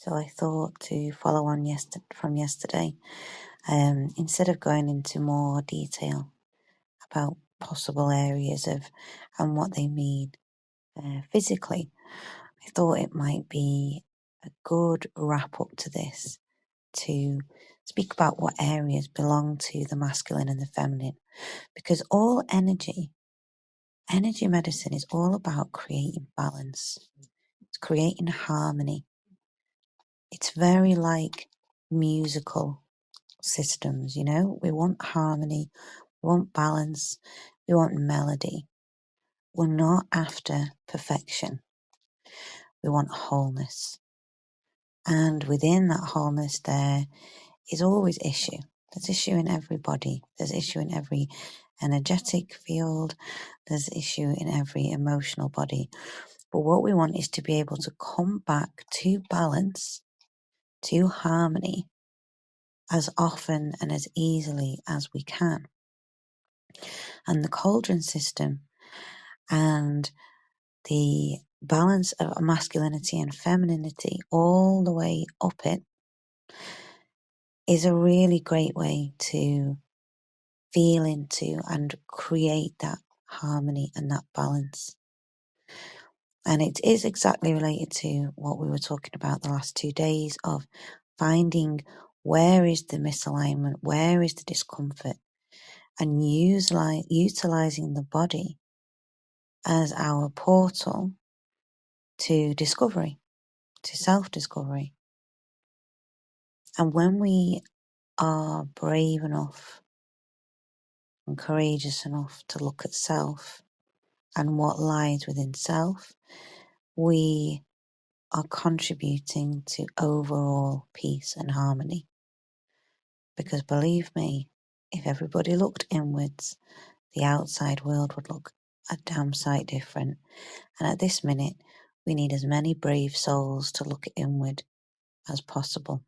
So I thought to follow on from yesterday, instead of going into more detail about possible areas of and what they mean physically, I thought it might be a good wrap up to this to speak about what areas belong to the masculine and the feminine, because all energy medicine is all about creating balance. It's creating harmony. It's very like musical systems, you know? We want harmony, we want balance, we want melody. We're not after perfection. We want wholeness. And within that wholeness there is always issue. There's issue in every body. There's issue in every energetic field. There's issue in every emotional body. But what we want is to be able to come back to balance, to harmony, as often and as easily as we can. And the cauldron system and the balance of masculinity and femininity all the way up it is a really great way to feel into and create that harmony and that balance. And it is exactly related to what we were talking about the last 2 days of finding where is the misalignment, where is the discomfort, and utilizing the body as our portal to discovery, to self-discovery. And when we are brave enough and courageous enough to look at self and what lies within self, we are contributing to overall peace and harmony. Because believe me, if everybody looked inwards, the outside world would look a damn sight different. And at this minute, we need as many brave souls to look inward as possible.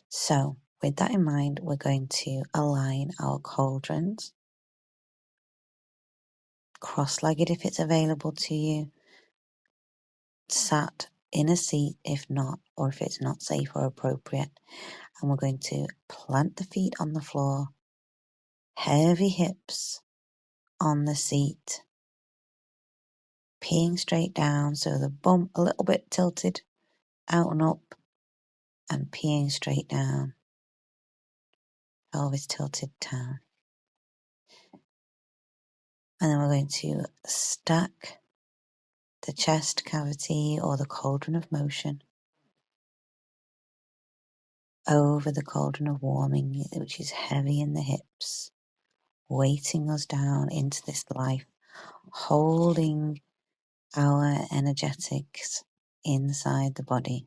So, with that in mind, we're going to align our cauldrons, cross-legged if it's available to you, sat in a seat if not, or if it's not safe or appropriate. And we're going to plant the feet on the floor, heavy hips on the seat, peeing straight down, so the bum a little bit tilted out and up, and peeing straight down, pelvis tilted down. And then we're going to stack the chest cavity or the cauldron of motion over the cauldron of warming, which is heavy in the hips, weighting us down into this life, holding our energetics inside the body.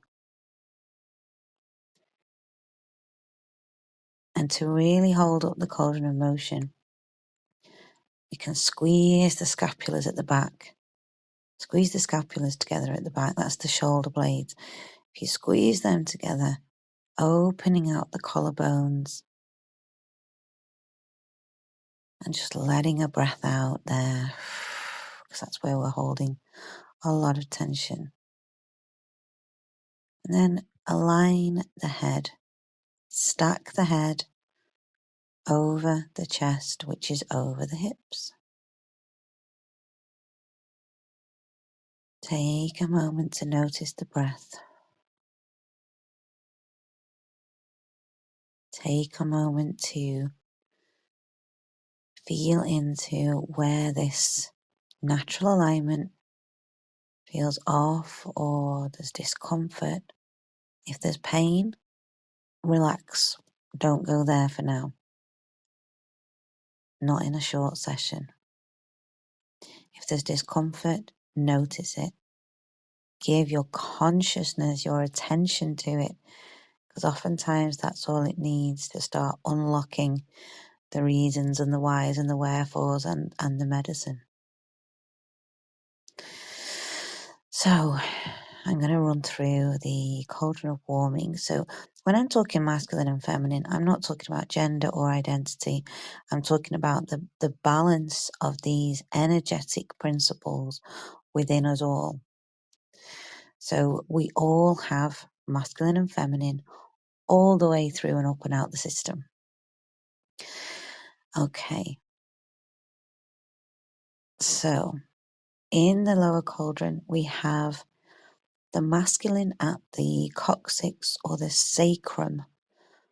And to really hold up the cauldron of motion, you can squeeze the scapulas at the back. Squeeze the scapulas together at the back, that's the shoulder blades. If you squeeze them together, opening out the collarbones, and just letting a breath out there, because that's where we're holding a lot of tension. And then align the head, stack the head over the chest, which is over the hips. Take a moment to notice the breath. Take a moment to feel into where this natural alignment feels off or there's discomfort. If there's pain, relax. Don't go there for now. Not in a short session. If there's discomfort, notice it. Give your consciousness, your attention to it, because oftentimes that's all it needs to start unlocking the reasons and the whys and the wherefores and the medicine. So I'm going to run through the cauldron of warming. So when I'm talking masculine and feminine, I'm not talking about gender or identity. I'm talking about the balance of these energetic principles within us all. So we all have masculine and feminine all the way through and up and out the system. Okay. So in the lower cauldron, we have the masculine at the coccyx or the sacrum,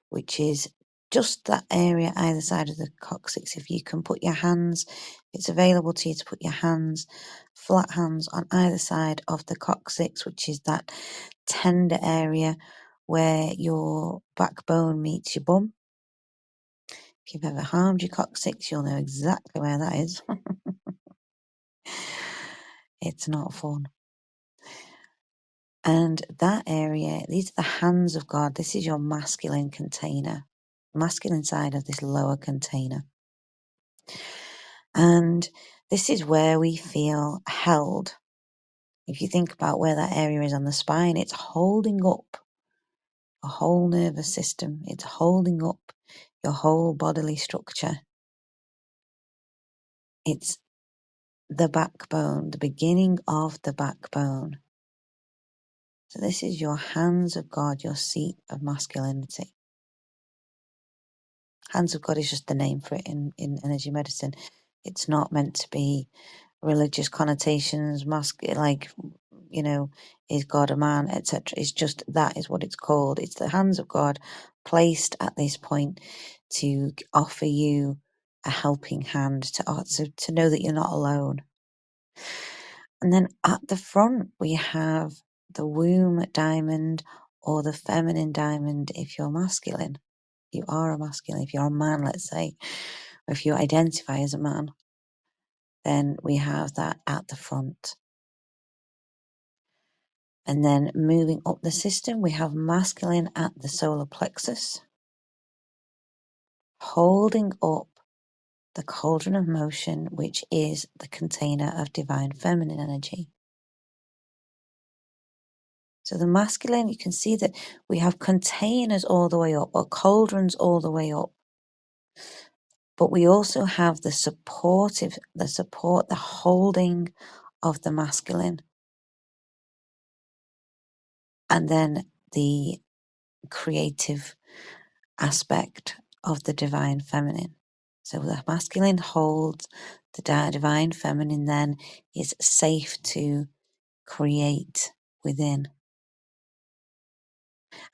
which is just that area either side of the coccyx. If you can put your hands, it's available to you to put your hands, flat hands on either side of the coccyx, which is that tender area where your backbone meets your bum. If you've ever harmed your coccyx, you'll know exactly where that is. It's not fun. And that area, these are the hands of God. This is your masculine container, masculine side of this lower container. And this is where we feel held. If you think about where that area is on the spine, it's holding up a whole nervous system. It's holding up your whole bodily structure. It's the backbone, the beginning of the backbone. So this is your hands of God, your seat of masculinity. Hands of God is just the name for it in energy medicine. It's not meant to be religious connotations, like, is God a man, etc. It's just that is what it's called. It's the hands of God placed at this point to offer you a helping hand, to know that you're not alone. And then at the front, we have the womb diamond or the feminine diamond if you're masculine. You are a masculine. If you're a man, let's say, or if you identify as a man, then we have that at the front. And then moving up the system, we have masculine at the solar plexus, holding up the cauldron of motion, which is the container of divine feminine energy. So the masculine, you can see that we have containers all the way up, or cauldrons all the way up. But we also have the support, the holding of the masculine. And then the creative aspect of the divine feminine. So the masculine holds, the divine feminine then is safe to create within.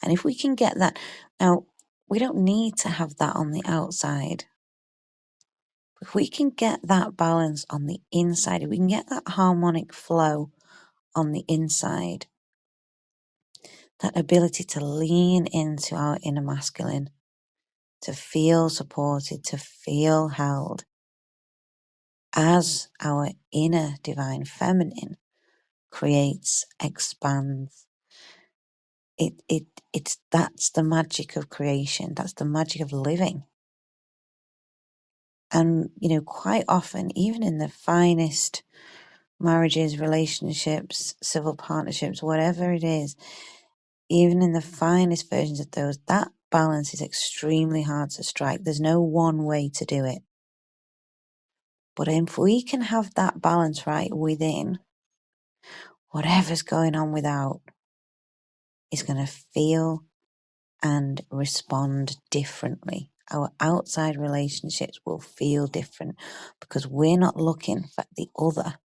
And if we can get that, now we don't need to have that on the outside. If we can get that balance on the inside, if we can get that harmonic flow on the inside, that ability to lean into our inner masculine, to feel supported, to feel held, as our inner divine feminine creates, expands. That's the magic of creation. That's the magic of living. And, quite often, even in the finest marriages, relationships, civil partnerships, whatever it is, even in the finest versions of those, that balance is extremely hard to strike. There's no one way to do it. But if we can have that balance right within, whatever's going on without is going to feel and respond differently. Our outside relationships will feel different because we're not looking for the other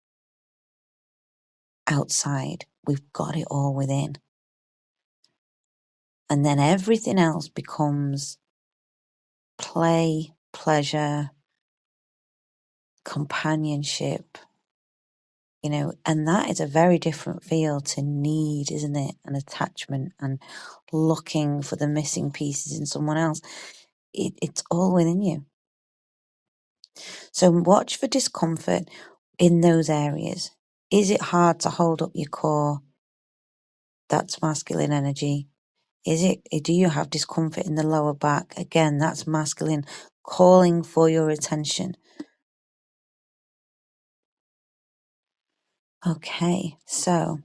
outside. We've got it all within. And then everything else becomes play, pleasure, companionship, and that is a very different feel to need, isn't it? And attachment and looking for the missing pieces in someone else. It's all within you. So watch for discomfort in those areas. Is it hard to hold up your core? That's masculine energy. Do you have discomfort in the lower back? Again, that's masculine calling for your attention. Okay, so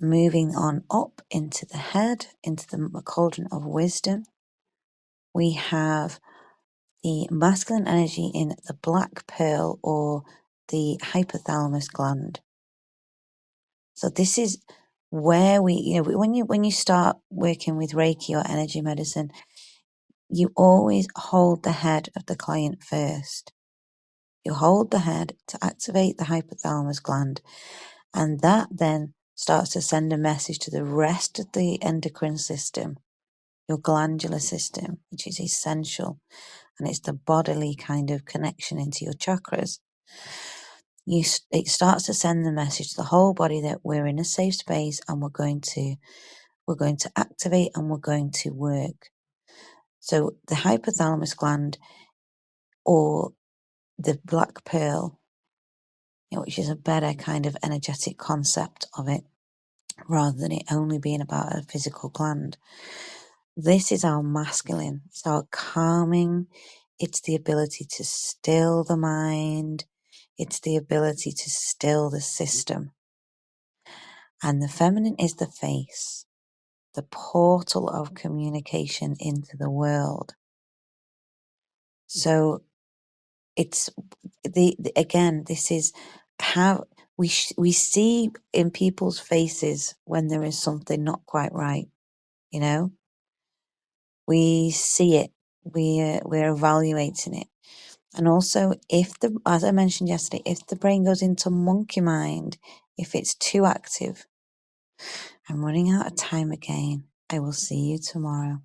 moving on up into the head, into the cauldron of wisdom, we have the masculine energy in the black pearl or the hypothalamus gland. So this is when you start working with Reiki or energy medicine, you always hold the head of the client first. You hold the head to activate the hypothalamus gland, and that then starts to send a message to the rest of the endocrine system, your glandular system, which is essential, and it's the bodily kind of connection into your chakras. It starts to send the message to the whole body that we're in a safe space, and we're going to activate, and we're going to work. So the hypothalamus gland, or the black pearl, which is a better kind of energetic concept of it, rather than it only being about a physical gland. This is our masculine. It's our calming. It's the ability to still the mind. It's the ability to still the system. And the feminine is the face, the portal of communication into the world. So it's again, this is how we see in people's faces when there is something not quite right. We see it. We're evaluating it. And also, as I mentioned yesterday, if the brain goes into monkey mind, if it's too active. I'm running out of time again. I will see you tomorrow.